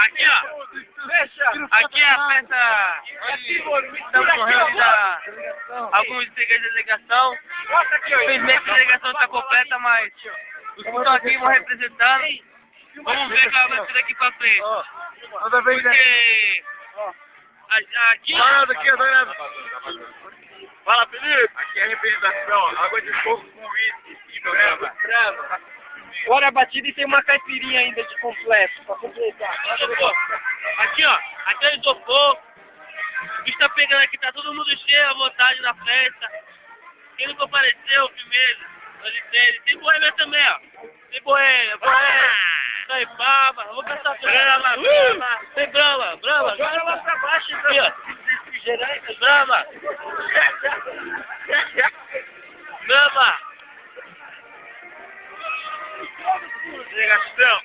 Aqui, ó. Aqui é a festa. Estamos correndo alguns integrantes da delegação. Infelizmente a delegação está completa, mas os que estão aqui vão representando. Vamos ver qual vai ser daqui pra frente. Porque aqui. Fala, Felipe! Aqui é a representação, água de coco com uísque e brava. Olha a batida e tem uma caipirinha ainda de completo, pra completar. Aqui, ó. Aqui é o isopor. O bicho tá pegando aqui, tá todo mundo cheio à vontade na festa. Quem não compareceu, primeiro, tem boêmia também, ó. Tem boêmia. Tem baba, vou pensar brama. Tem brama. Joga lá pra baixo, então. Aqui, ó. Refrigerante, brama. Brama. Delegação!